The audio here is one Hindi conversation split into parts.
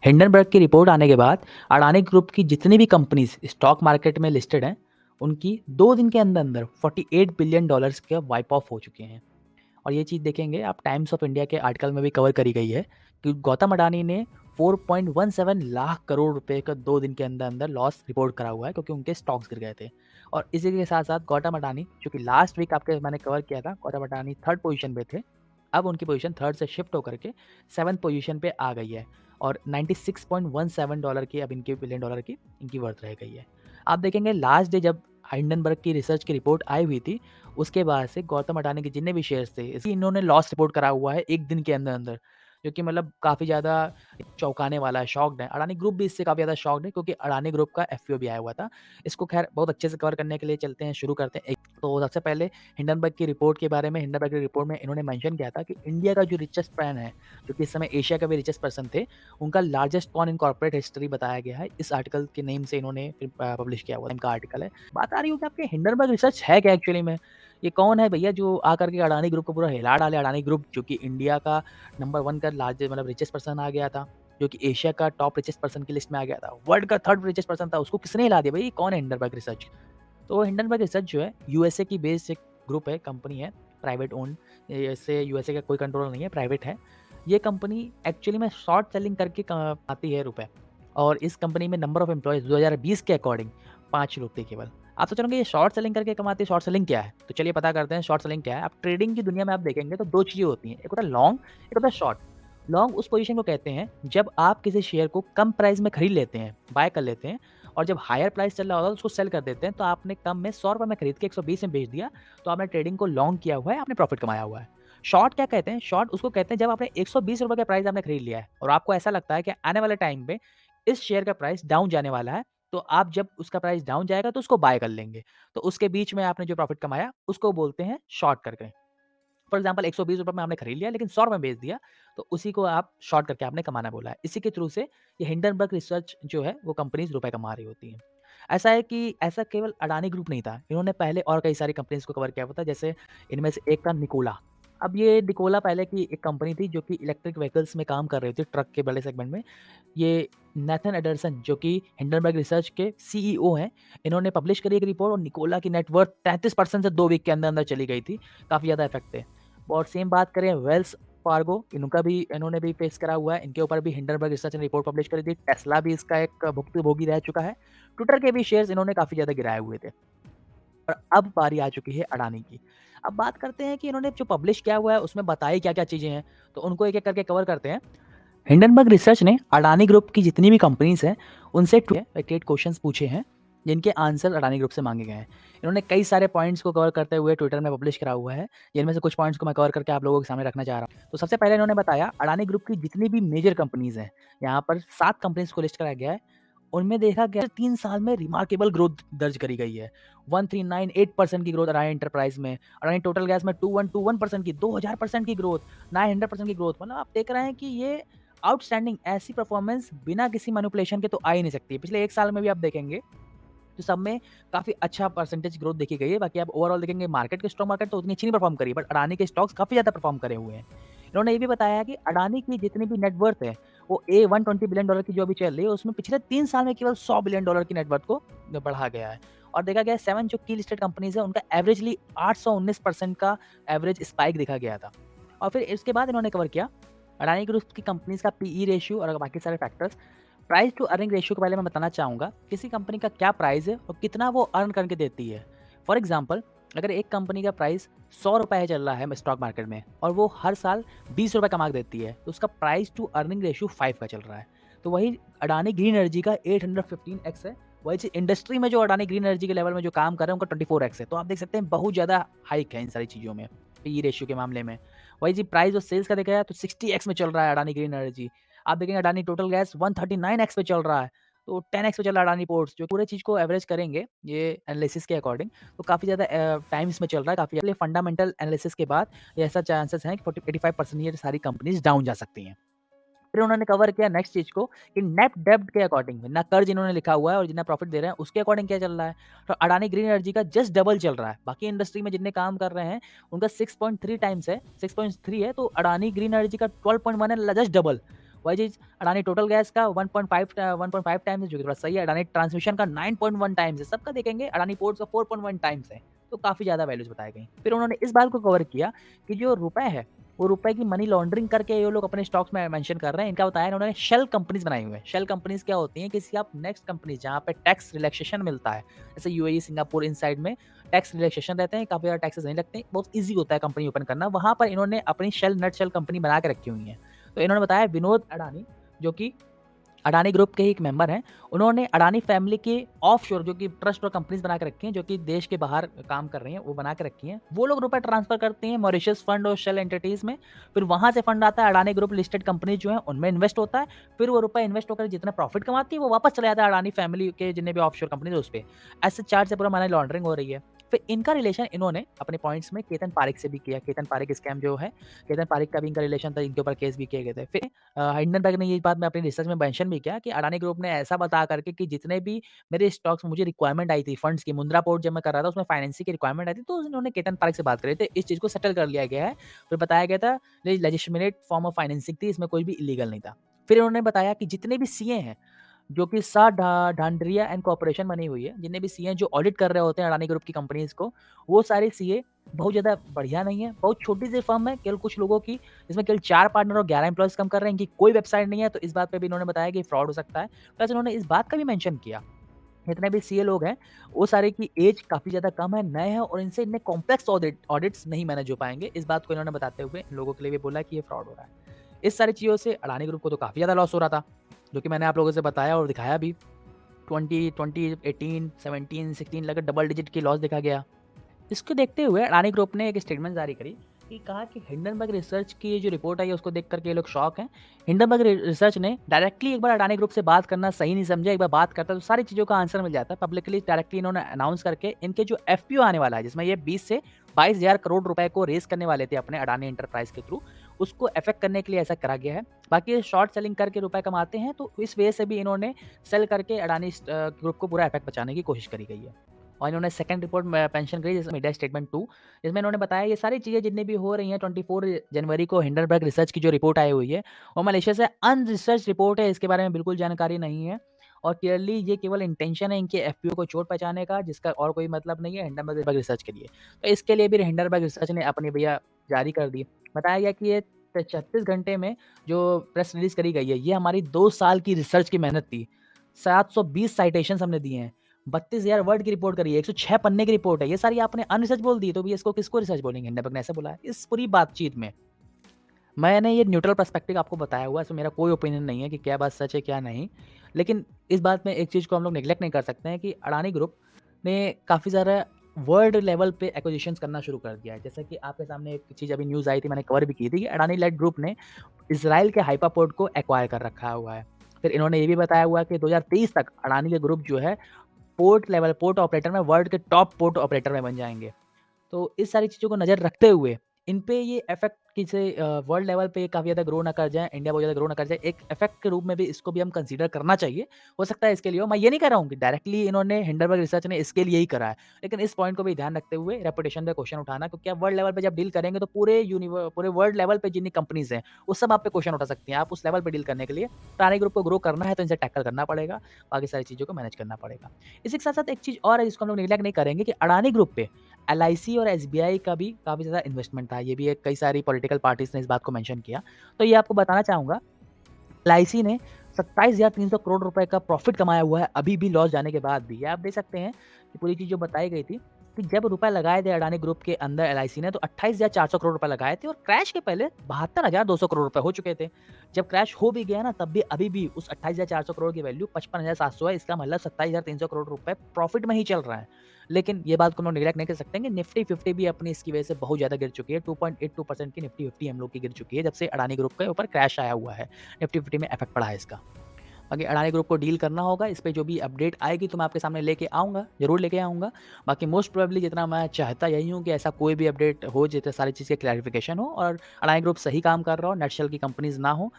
हिंडनबर्ग की रिपोर्ट आने के बाद अडानी ग्रुप की जितनी भी कंपनीज स्टॉक मार्केट में लिस्टेड हैं, उनकी 2 दिन के अंदर-अंदर $48 बिलियन के वाइप ऑफ हो चुके हैं। और ये चीज़ देखेंगे आप टाइम्स ऑफ इंडिया के आर्टिकल में भी कवर करी गई है कि गौतम अडानी ने 4.17 लाख करोड़ रुपए का 2 दिन के अंदर-अंदर लॉस रिपोर्ट करा हुआ है क्योंकि उनके स्टॉक्स गिर गए थे। और इसी के साथ-साथ गौतम अडानी जो कि लास्ट वीक आपके मैंने कवर किया था, गौतम अडानी 3rd पोज़ीशन पे थे। अब उनकी पोज़ीशन 3rd से शिफ्ट होकर के 7th पोज़ीशन पे आ गई है और $96.17 की अब इनके बिलियन डॉलर की इनकी वर्थ रह गई है। आप देखेंगे लास्ट डे जब हिंडनबर्ग की रिसर्च की रिपोर्ट आई हुई थी, उसके बाद से गौतम अडानी के जितने भी शेयर्स थे, इन्होंने लॉस रिपोर्ट करा हुआ है 1 दिन के अंदर-अंदर, जो कि मतलब काफ़ी ज़्यादा चौंकाने वाला है, शॉक्ड है। अडानी ग्रुप भी इससे काफ़ी ज़्यादा शॉक्ड है क्योंकि अडानी ग्रुप का एफपीओ भी आया हुआ था। इसको ख़ैर बहुत अच्छे से कवर करने के लिए चलते हैं, शुरू करते हैं। एक तो सबसे पहले हिंडनबर्ग की रिपोर्ट के बारे में, हिंडनबर्ग की रिपोर्ट में इन्होंने मेंशन किया था कि इंडिया का जो रिचेस्ट मैन है, जो कि इस समय एशिया का भी रिचेस्ट पर्सन थे, उनका लार्जेस्ट कौन इन कॉर्पोरेट हिस्ट्री बताया गया है। इस आर्टिकल के नेम से इन्होंने फिर पब्लिश किया हुआ इनका आर्टिकल है। बात आ रही होगी आपके हिंडनबर्ग रिसर्च है क्या एक्चुअली में? ये कौन है भैया जो आकर के अडानी ग्रुप को पूरा हिला डाले? अडानी ग्रुप जो कि इंडिया का नंबर 1 का लार्जेस्ट मतलब रिचेस्ट पर्सन आ गया था, जो कि एशिया का टॉप रिचेस्ट पर्सन की लिस्ट में आ गया था, वर्ल्ड का 3rd रिचेस्ट पर्सन था, उसको किसने हिला दिया भई? ये कौन है हिंडनबर्ग रिसर्च? तो हिंडनबर्ग रिसर्च जो है यूएसए की बेस्ड एक ग्रुप है, कंपनी है, प्राइवेट ओन्ड। इससे यूएसए का कोई कंट्रोल नहीं है, प्राइवेट है। ये कंपनी एक्चुअली में शॉर्ट सेलिंग करके कमाती है रुपए और इस कंपनी में नंबर ऑफ एम्प्लॉइज़ 2020 के अकॉर्डिंग 5 लोग थे केवल। आप सोच रहे होंगे ये शॉर्ट सेलिंग करके कमाते हैं, शॉर्ट सेलिंग क्या है? तो चलिए पता करते हैं शॉर्ट सेलिंग क्या है। आप ट्रेडिंग की दुनिया में आप देखेंगे तो 2 चीज़ें होती हैं, एक होता है लॉन्ग, एक होता है शॉर्ट। लॉन्ग उस पोज़ीशन को कहते हैं जब आप किसी शेयर को कम प्राइस में खरीद लेते हैं, बाय कर लेते हैं और जब हायर प्राइस चल रहा होता है तो उसको सेल कर देते हैं। तो आपने कम में ₹100 में खरीद के 120 में बेच दिया, तो आपने ट्रेडिंग को लॉन्ग किया हुआ है, आपने प्रॉफिट कमाया हुआ है। शॉर्ट क्या कहते हैं? शॉर्ट उसको कहते हैं जब आपने ₹120 का प्राइस आपने खरीद लिया है और आपको ऐसा लगता है कि आने वाले टाइम पे इस शेयर का प्राइस डाउन जाने वाला है, तो आप जब उसका प्राइस डाउन जाएगा तो उसको बाय कर लेंगे। तो उसके बीच में आपने जो प्रॉफिट कमाया, उसको बोलते हैं शॉर्ट करके। फॉर एग्ज़ाम्पल ₹120 में आपने खरीद लिया लेकिन ₹100 में बेच दिया, तो उसी को आप शॉर्ट करके आपने कमाना बोला है। इसी के थ्रू से ये हिंडनबर्ग रिसर्च जो है वो कंपनीज़ रुपए कमा रही होती हैं। ऐसा है कि ऐसा केवल अडानी ग्रुप नहीं था, इन्होंने पहले और कई सारी कंपनीज़ को कवर किया हुआ था, जैसे इनमें से एक था निकोला। अब ये निकोला पहले की एक कंपनी थी जो कि इलेक्ट्रिक व्हीकल्स में काम कर रही थी, ट्रक के बड़े सेगमेंट में। ये नेथन एडरसन जो कि हिंडनबर्ग रिसर्च के सीईओ हैं, इन्होंने पब्लिश करी एक रिपोर्ट और निकोला की नेट वर्थ 33% से 2 वीक के अंदर-अंदर चली गई थी। काफ़ी ज़्यादा इफ़ेक्ट थे। और सेम बात करें वेल्स फार्गो, इनका भी इन्होंने भी फेस करा हुआ है, इनके ऊपर भी हिंडनबर्ग रिसर्च ने रिपोर्ट पब्लिश करी थी। टेस्ला भी इसका एक भुक्तभोगी रह चुका है। ट्विटर के भी शेयर्स इन्होंने काफ़ी ज़्यादा गिराए हुए थे। और अब बारी आ चुकी है अडानी की। अब बात करते हैं कि इन्होंने जो पब्लिश किया हुआ है उसमें बताई क्या-क्या चीज़ें हैं, तो उनको एक-एक करके कवर करते हैं। हिंडनबर्ग रिसर्च ने अडानी ग्रुप की जितनी भी कंपनीज़ हैं, उनसे 8 क्वेश्चंस पूछे हैं, जिनके आंसर अडानी ग्रुप से माँगे गए हैं। इन्होंने कई सारे पॉइंट्स को कवर करते हुए ट्विटर में पब्लिश करा हुआ है, जिनमें से कुछ पॉइंट्स को मैं कवर करके आप लोगों के सामने रखना चाह रहा हूँ। तो सबसे पहले इन्होंने बताया अडानी ग्रुप की जितनी भी मेजर कंपनीज़ हैं, यहाँ पर 7 कंपनीज़ को लिस्ट कराया गया है, उनमें देखा गया 3 साल में रिमार्केबल ग्रोथ दर्ज करी गई है। 1398% की ग्रोथ अडानी एंटरप्राइज़ में, अडानी टोटल गैस में 2121% की, 2000% की ग्रोथ, 900% की ग्रोथ। मतलब आप देख रहे हैं कि ये आउटस्टैंडिंग ऐसी परफॉर्मेंस बिना किसी मैनिपुलेशन के तो आ ही नहीं सकती। पिछले 1 साल में भी आप देखेंगे, तो सब में काफ़ी अच्छा परसेंटेज ग्रोथ देखी गई है। बाकी आप ओवरऑल देखेंगे मार्केट के स्टॉक मार्केट तो उतनी अच्छी नहीं परफॉर्म करी है, बट अडानी के स्टॉक्स काफ़ी ज़्यादा परफॉर्म करे हुए हैं। इन्होंने ये भी बताया कि अडानी की जितनी भी नेट वर्थ है, वो $120 बिलियन की जो अभी चल रही है, उसमें पिछले 3 साल में केवल $100 बिलियन की नेट वर्थ को बढ़ा गया है। और देखा गया है 7 जो की लिस्टेड कंपनीज़ है, उनका एवरेजली 819% का एवरेज स्पाइक देखा गया था। और फिर इसके बाद इन्होंने कवर किया अडानी ग्रुप की कंपनीज़ का पीई रेशियो और बाकी सारे factors. Price to earning ratio के पहले मैं बताना चाहूँगा, किसी कंपनी का क्या प्राइस है और कितना वो अर्न करके देती है। फॉर एग्ज़ाम्पल अगर एक कंपनी का प्राइस ₹100 चल रहा है स्टॉक मार्केट में और वो हर साल ₹20 कमा के देती है, तो उसका प्राइस टू अर्निंग रेशियो 5 का चल रहा है। तो वही अडानी ग्रीन एनर्जी का 815x है। वही चीज़ इंडस्ट्री में जो अडानी ग्रीन एनर्जी के लेवल में जो काम कर रहे हैं, उनका 24x है। तो आप देख सकते हैं बहुत ज़्यादा हाइक है इन सारी चीज़ों में, पीई रेशियो के मामले में। वही जी प्राइस और सेल्स का देखा जाए तो 60x में चल रहा है अडानी ग्रीन एनर्जी। आप देखेंगे अडानी टोटल गैस 139x पे चल रहा है, तो 10x पे चल रहा है अडानी पोर्ट्स, जो पूरे चीज़ को एवरेज करेंगे ये एनालिसिस के अकॉर्डिंग, तो काफ़ी ज़्यादा टाइम्स में चल रहा है, काफ़ी इसलिए फंडामेंटल एनालिसिस के बाद ये ऐसा चांसेस हैं कि 40-85% ये सारी कंपनीज़ डाउन जा सकती हैं। फिर उन्होंने कवर किया नेक्स्ट चीज़ को कि नेट डेब्ट के अकॉर्डिंग में, ना कर्ज इन्होंने लिखा हुआ है और जितना प्रॉफिट दे रहे हैं उसके अकॉर्डिंग क्या चल रहा है। तो अडानी ग्रीन एनर्जी का जस्ट डबल चल रहा है। बाकी इंडस्ट्री में जितने काम कर रहे हैं उनका 6.3 टाइम्स है, 6.3 है, तो अडानी ग्रीन एनर्जी का 12.1 है, जस्ट डबल। वही चीज़ अडानी टोटल गैस का 1.5 टाइम्स है, जो कि थोड़ा सही है। अडानी ट्रांसमिशन का 9.1 टाइम्स है। सबका देखेंगे अडानी पोर्ट्स का 4.1 टाइम्स है। तो काफ़ी ज़्यादा वैल्यूज़ बताई गई। फिर उन्होंने इस बात को कवर किया कि जो रुपए है, वो रुपए की मनी लॉन्ड्रिंग करके ये लोग अपने स्टॉक्स में मेंशन कर रहे हैं। इनका बताया इन्होंने शेल कंपनीज़ बनाई हुई हैं। शेल कंपनीज़ क्या होती हैं? किसी आप नेक्स्ट कंपनी जहाँ पे टैक्स रिलैक्सेशन मिलता है। जैसे यूएई, सिंगापुर इन साइड में टैक्स रिलैक्सेशन रहते हैं, काफ़ी ज़्यादा टैक्सेस नहीं लगते, बहुत ईज़ी होता है कंपनी ओपन करना। वहाँ पर इन्होंने अपनी शेल नट शेल कंपनी बना के रखी हुई हैं। तो इन्होंने बताया विनोद अडानी, जो कि अडानी ग्रुप के ही एक मेंबर हैं, उन्होंने अडानी फैमिली के ऑफशोर जो कि ट्रस्ट और कंपनीज़ बना के रखी हैं, जो कि देश के बाहर काम कर रही हैं, वो बना के रखी हैं। वो लोग रुपए ट्रांसफ़र करते हैं मॉरिशस फंड और शेल एंटिटीज़ में, फिर वहाँ से फंड आता है, अडानी ग्रुप लिस्टेड कंपनी जो हैं, उनमें इन्वेस्ट होता है, फिर वो रुपए इन्वेस्ट होकर जितना प्रॉफिट कमाती है, वो वापस चला जाता है अडानी फैमिली के जितने भी ऑफशोर कंपनीज़ हैं, उस पे। ऐसे चार्ट से पूरा मनी लॉन्ड्रिंग हो रही है। फिर इनका रिलेशन इन्होंने अपने पॉइंट्स में केतन पारेख से भी किया। केतन पारेख स्कैम जो है, केतन पारेख का भी इनका रिलेशन था, इनके ऊपर केस भी किए गए थे। फिर हिंडनबर्ग ने ये बात मैं अपनी रिसर्च में मेंशन भी किया कि अडानी ग्रुप ने ऐसा बता करके कि जितने भी मेरे स्टॉक्स मुझे रिक्वायरमेंट आई थी फंड्स की, मुद्रा पोर्ट जब मैं कर रहा था उसमें फाइनेंसिंग की रिक्वायरमेंट आई थी, तो उन्होंने केतन पारेख से बात करी थी, इस चीज़ को सेटल कर लिया गया है। फिर बताया गया था लेजिस्लेट फॉर्म ऑफ फाइनेंसिंग थी, इसमें कोई भी इलीगल नहीं था। फिर उन्होंने बताया कि जितने भी सीए हैं, जो कि सा ढांडरिया एंड कॉर्पोरेशन बनी हुई है, जितने भी सीए जो ऑडिट कर रहे होते हैं अडानी ग्रुप की कंपनीज को, वो सारे सीए बहुत ज़्यादा बढ़िया नहीं है। बहुत छोटी सी फर्म है, केवल कुछ लोगों की, जिसमें केवल 4 पार्टनर और 11 एम्प्लॉइज़ काम कर रहे हैं, इनकी कोई वेबसाइट नहीं है, तो इस बात पे भी इन्होंने बताया कि फ्रॉड हो सकता है। प्लस इन्होंने इस बात का भी मेंशन किया, जितने भी सीए लोग हैं, वो सारे की एज काफ़ी ज़्यादा कम है, नए हैं और इनसे इतने कॉम्प्लेक्स ऑडिट्स नहीं मैनेज हो पाएँगे। इस बात को इन्होंने बताते हुए इन लोगों के लिए भी बोला कि ये फ्रॉड हो रहा है। इस सारी चीज़ों से अडानी ग्रुप को तो काफ़ी ज़्यादा लॉस हो रहा था, जो कि मैंने आप लोगों से बताया और दिखाया भी। 20, 18, 17, 16 लगभग डबल डिजिट की लॉस देखा गया। इसको देखते हुए अडानी ग्रुप ने एक स्टेटमेंट जारी करी कि कहा कि हिंडनबर्ग रिसर्च की ये जो रिपोर्ट आई है उसको देख करके ये लोग शॉक हैं। हिंडनबर्ग रिसर्च ने डायरेक्टली एक बार अडानी ग्रुप से बात करना सही नहीं समझा, एक बार बात करता तो सारी चीज़ों का आंसर मिल जाता। पब्लिकली डायरेक्टली इन्होंने अनाउंस करके इनके जो एफपीओ आने वाला है, जिसमें ये 20 से 22,000 करोड़ रुपए को रेस करने वाले थे अपने अडानी एंटरप्राइज के थ्रू, उसको इफेक्ट करने के लिए ऐसा करा गया है। बाकी ये शॉर्ट सेलिंग करके रुपए कमाते हैं, तो इस वजह से भी इन्होंने सेल करके अडानी ग्रुप को पूरा इफेक्ट बचाने की कोशिश करी गई है। और इन्होंने सेकंड रिपोर्ट में पेंशन करी, जैसे मीडिया स्टेटमेंट 2, जिसमें इन्होंने बताया ये सारी चीज़ें जितनी भी हो रही हैं, 24 जनवरी को हिंडनबर्ग रिसर्च की जो रिपोर्ट आई हुई है, वो मलेशिया से अनरिसर्च रिपोर्ट है, इसके बारे में बिल्कुल जानकारी नहीं है और क्लियरली ये केवल इंटेंशन है इनके एफपीओ को चोट पहुँचाने का, जिसका और कोई मतलब नहीं है हिंडनबर्ग रिसर्च के लिए। तो इसके लिए भी हिंडनबर्ग रिसर्च ने अपनी भैया जारी कर दी। बताया गया कि ये 36 घंटे में जो प्रेस रिलीज़ करी गई है, ये हमारी 2 साल की रिसर्च की मेहनत थी। 720 साइटेशंस हमने दिए हैं। 32,000 वर्ड की रिपोर्ट करी है, 106 पन्ने की रिपोर्ट है। ये सारी आपने अनरिसर्च बोल दी, तो भी इसको किसको रिसर्च बोलेंगे? हिंडनबर्ग ने ऐसा बोला है। इस पूरी बातचीत में मैंने ये न्यूट्रल पर्सपेक्टिव आपको बताया हुआ है, इसमें मेरा कोई ओपिनियन नहीं है कि क्या बात सच है, क्या नहीं। लेकिन इस बात में एक चीज़ को हम लोग नेग्लेक्ट नहीं कर सकते हैं कि अडानी ग्रुप ने काफ़ी ज़्यादा वर्ल्ड लेवल पे एक्विजिशंस करना शुरू कर दिया है। जैसे कि आपके सामने एक चीज़ अभी न्यूज़ आई थी, मैंने कवर भी की थी कि अडानी लेड ग्रुप ने इज़राइल के हाइपापोर्ट को एक्वायर कर रखा हुआ है। फिर इन्होंने ये भी बताया हुआ है कि 2023 तक अडानी के ग्रुप जो है पोर्ट लेवल पोर्ट ऑपरेटर में वर्ल्ड के टॉप पोर्ट ऑपरेटर में बन जाएँगे। तो इस सारी चीज़ों को नज़र रखते हुए इन पे ये इफ़ेक्ट किसे वर्ल्ड लेवल पे काफ़ी ज़्यादा ग्रो ना कर जाए, इंडिया बहुत ज़्यादा ग्रो ना कर जाए, एक इफ़ेक्ट के रूप में भी इसको भी हम कंसीडर करना चाहिए। हो सकता है इसके लिए हो, मैं ये नहीं कह रहा हूँ कि डायरेक्टली इन्होंने हिंडनबर्ग रिसर्च ने इसके लिए ही करा है। लेकिन इस पॉइंट को भी ध्यान रखते हुए रेपुटेशन पे क्वेश्चन उठाना, क्योंकि आप वर्ल्ड लेवल पे जब डील करेंगे तो पूरे वर्ल्ड लेवल पे जितनी कंपनीज़ हैं, वो सब आप पे क्वेश्चन उठा सकती हैं। आप उस लेवल पे डील करने के लिए टाटा ग्रुप को ग्रो करना है तो इनसे टैकल करना पड़ेगा, बाकी सारी चीज़ों को मैनेज करना पड़ेगा। इसी के साथ-साथ एक चीज़ और है जिसको हम लोग नेग्लेक्ट नहीं करेंगे कि अडानी ग्रुप पे एलआईसी और एसबीआई का भी काफ़ी ज़्यादा इन्वेस्टमेंट था। ये भी एक कई सारी पॉलिटिकल पार्टीज़ ने इस बात को मेंशन किया। तो ये आपको बताना चाहूँगा, एलआईसी ने 27,300 करोड़ रुपए का प्रॉफ़िट कमाया हुआ है, अभी भी लॉस जाने के बाद भी। ये आप देख सकते हैं कि पूरी चीज़ जो बताई गई थी कि जब रुपए लगाए थे अडानी ग्रुप के अंदर एलआईसी ने, तो 28,400 करोड़ रुपए लगाए थे और क्रैश के पहले 72,200 करोड़ रुपए हो चुके थे। जब क्रैश हो भी गया ना, तब भी अभी भी उस 28,400 करोड़ की वैल्यू 55,700 है। इसका मतलब 27,300 करोड़ रुपए प्रॉफ़िट में ही चल रहा है। लेकिन ये बात को हम लोग नेग्लेक्ट नहीं कर सकते कि निफ्टी 50 भी अपनी इसकी वजह से बहुत ज़्यादा गिर चुकी है। 2.82% की निफ्टी 50 हम लोग की गिर चुकी है, जब से अडानी ग्रुप के ऊपर क्रैश आया हुआ है। निफ्टी 50 में इफ़ेक्ट पड़ा है इसका। बाकी अडानी ग्रुप को डील करना होगा, इस पे जो भी अपडेट आएगी तो मैं आपके सामने लेके आऊँगा, ज़रूर लेके आऊँगा। बाकी मोस्ट प्रोबेबली जितना मैं चाहता यही हूँ कि ऐसा कोई भी अपडेट हो जितने सारी चीज़ की क्लैरिफिकेशन हो और अडानी ग्रुप सही काम कर रहा हो, नटशेल की कंपनीज़ ना हो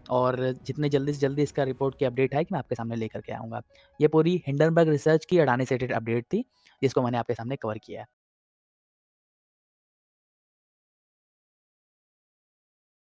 और जितने जल्दी से जल्दी इसका रिपोर्ट की अपडेट आएगी मैं आपके सामने लेकर के आऊँगा। ये पूरी हिंडनबर्ग रिसर्च की अडानी से रिलेटेड अपडेट थी, जिसको मैंने आपके सामने कवर किया है।